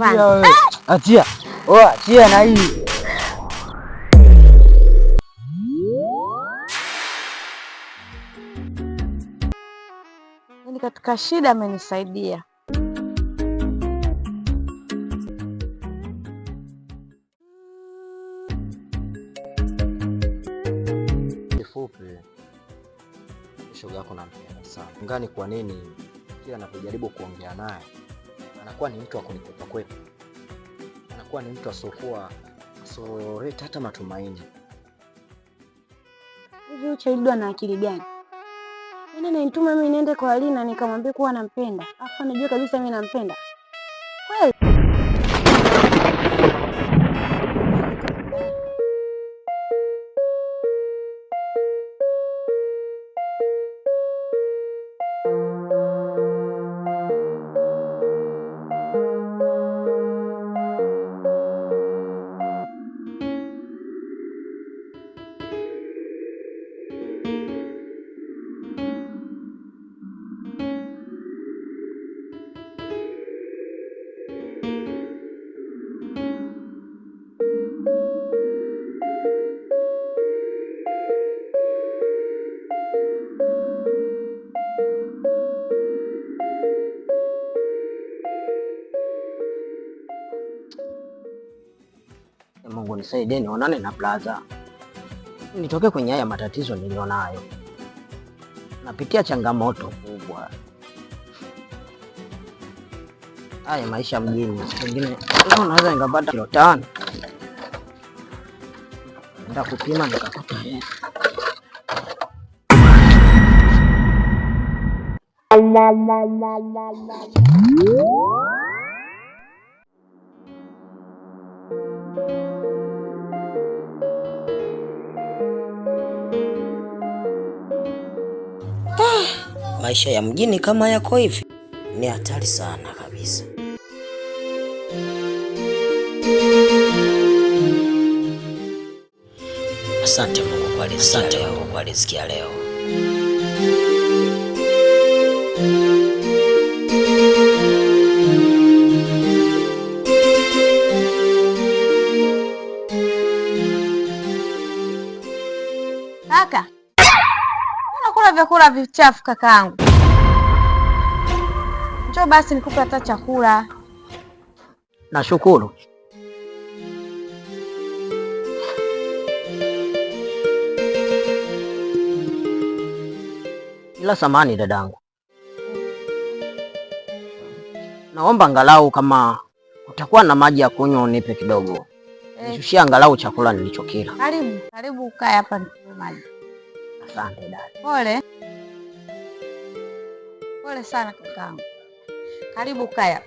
kwanza. Achia. Achia na hii. Yaani katika shida amenisaidia. Kifupi, shoga yako nampenda sana. Ngani kwa nini kila anapojaribu kuongea naye anakuwa ni mtu wa kunikwepa kwepa. Anakuwa ni mtu asoreta hata matumaini. Hivi Uchaidwa na akili gani? Yaani ananituma mimi niende kwa Alina nikamwambia kuwa nampenda. Afa najua kabisa mimi nampenda. Kweli? Mungu nisaidie nionane na blaza. Nitoke kwenye haya matatizo nilionayo. Napitia changamoto kubwa. Haya maisha mjini, pengine leo naweza nikapata kilo 5. Nenda kupima nikapata hela. Maisha ya mjini kama yako hivi ni hatari sana kabisa. Asante Mungu kwa riziki ya leo. Kaka. Unakula vyakula vichafu kakaangu. Njoo basi nikupe hata chakula. Nashukuru. Ila samani dadangu. Naomba angalau kama utakuwa na maji ya kunywa unipe kidogo. Nishushie angalau chakula nilichokila. Karibu ukae hapa nikupe maji. Asante dada. Pole sana kakaangu. Karibu kaya.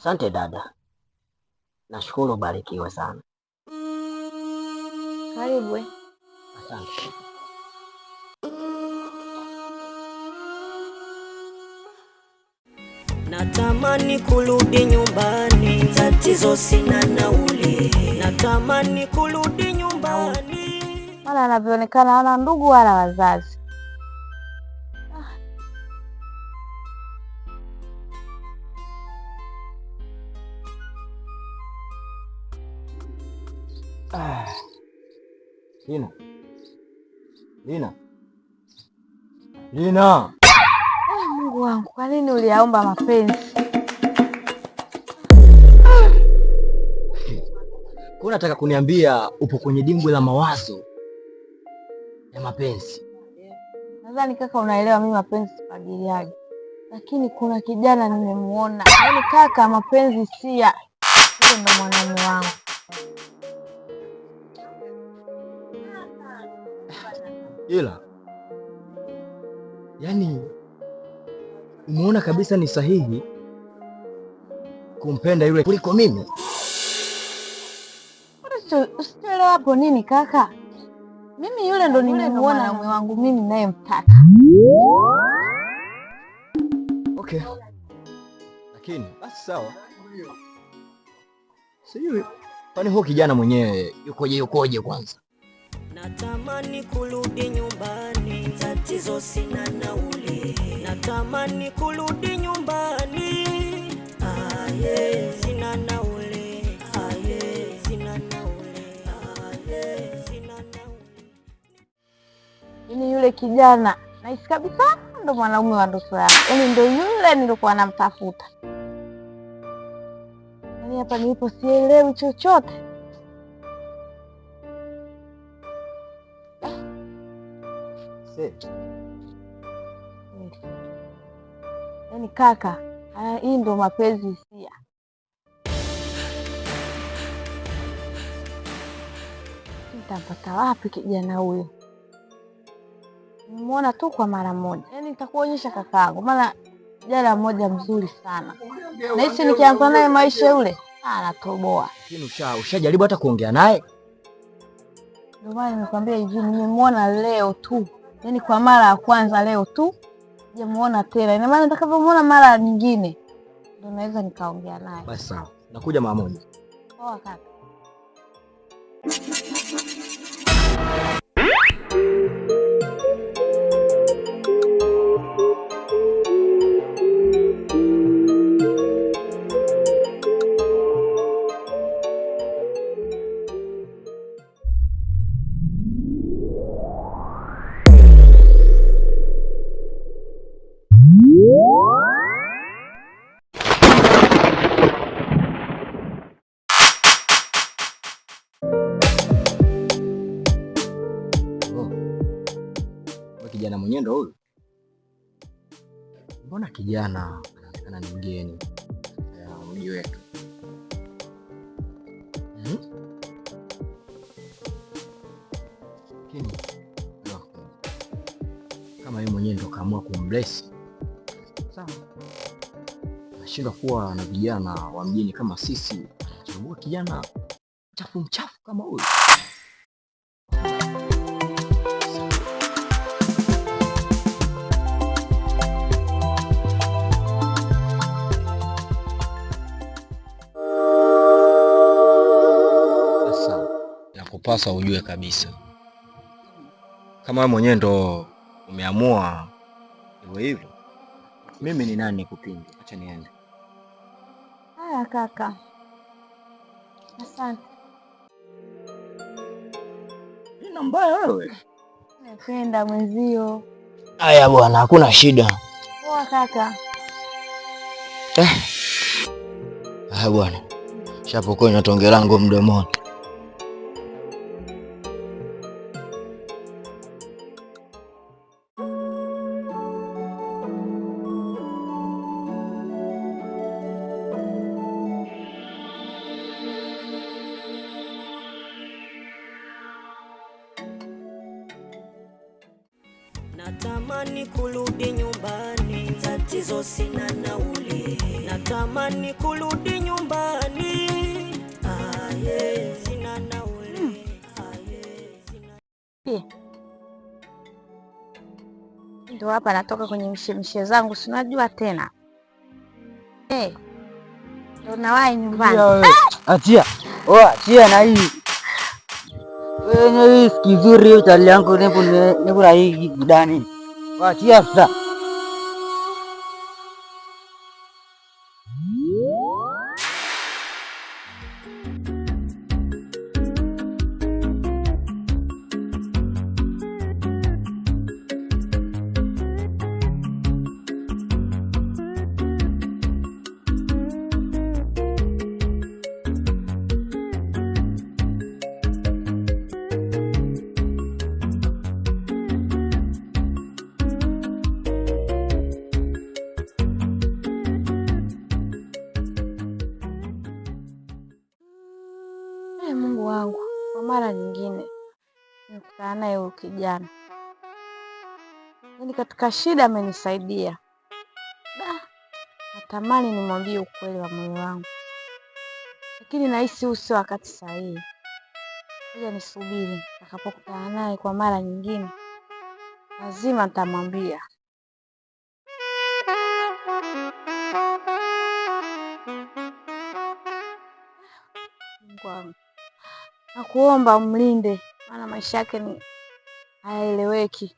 Asante dada. Nashukuru, ubarikiwe sana. Karibu. Asante. Natamani kurudi nyumbani, tatizo sina nauli. Natamani kurudi nyumbani. Maana anavyoonekana hana ndugu wala wazazi. Lina. Lina. Mungu wangu, kwa nini uliyaomba mapenzi? Kwa unataka kuniambia upo kwenye dimbwi la mawazo ya mapenzi? Nadhani kaka unaelewa mimi mapenzi sipagiliaje. Lakini kuna kijana nimemuona. Yaani kaka, mapenzi sia. Yule ndo mwanaume wangu. Ila yaani umeona kabisa ni sahihi kumpenda yule kuliko mimi? Usielewa hapo nini kaka? Mimi yule ndo nimemuona mwanaume wangu mimi ninayemtaka. Okay. Lakini basi sawa. Sijui kwani huyo kijana mwenyewe yukoje kwanza? Natamani kurudi nyumbani, tatizo sina nauli. Natamani kurudi nyumbani, sina nauli. Sina nauli. Sina nauli. Yaani yule kijana nahisi kabisa ndo mwanaume wa ndoto yangu. Yaani ndo yule nilikuwa namtafuta. Yaani hapa nilipo sielewi chochote. Yaani kaka, hii ndo mapenzi hisia. Nitampata wapi kijana huyo? Nimemuona tu kwa mara moja. Yaani nitakuonyesha kakaangu, maana kijana mmoja mzuri sana. Nahisi nikianza naye maisha yule anatoboa. Lakini ushajaribu hata kuongea naye? Ndio maana nimekwambia hivi, nimemuona leo tu. Yaani kwa mara ya kwanza leo tu. Sijamuona tena. Ina maana nitakavyomuona mara nyingine ndio naweza nikaongea naye. Basi sawa. Nakuja mara moja. Poa kaka. Kijana mwenyewe ndo huyu? Mbona kijana anaonekana ni mgeni ya mji wetu? Lakini kama yeye mwenyewe ndo kaamua kumbless, sawa. Anashindwa kuwa na vijana wa mjini kama sisi, anachagua kijana mchafu kama huyu. Inakupasa ujue kabisa kama wewe mwenyewe ndo umeamua hivyo, mimi ni nani nikupinge? Acha niende. Haya kaka, asante. Nina mbaya wewe? Napenda mwenzio. Haya bwana, hakuna shida. Poa kaka. Haya bwana, shapokonya tonge langu mdomoni. Natamani kurudi nyumbani, tatizo sina nauli. Natamani kurudi nyumbani, sina nauli. Ndio hapa natoka kwenye mishemishe zangu, si unajua tena. Ndio nawahi nyumbani. Achia. Achia na hii. Wewe kizuri utali yangu nepo na hii gudani. Achia sasa. mara nyingine nimekutana naye huyu kijana, yaani katika shida amenisaidia. Natamani nimwambie ukweli wa moyo wangu, lakini nahisi huu sio wakati sahihi. Ngoja nisubiri, nitakapokutana naye kwa mara nyingine lazima nitamwambia. Mungu wangu, nakuomba umlinde, maana maisha yake ni hayaeleweki.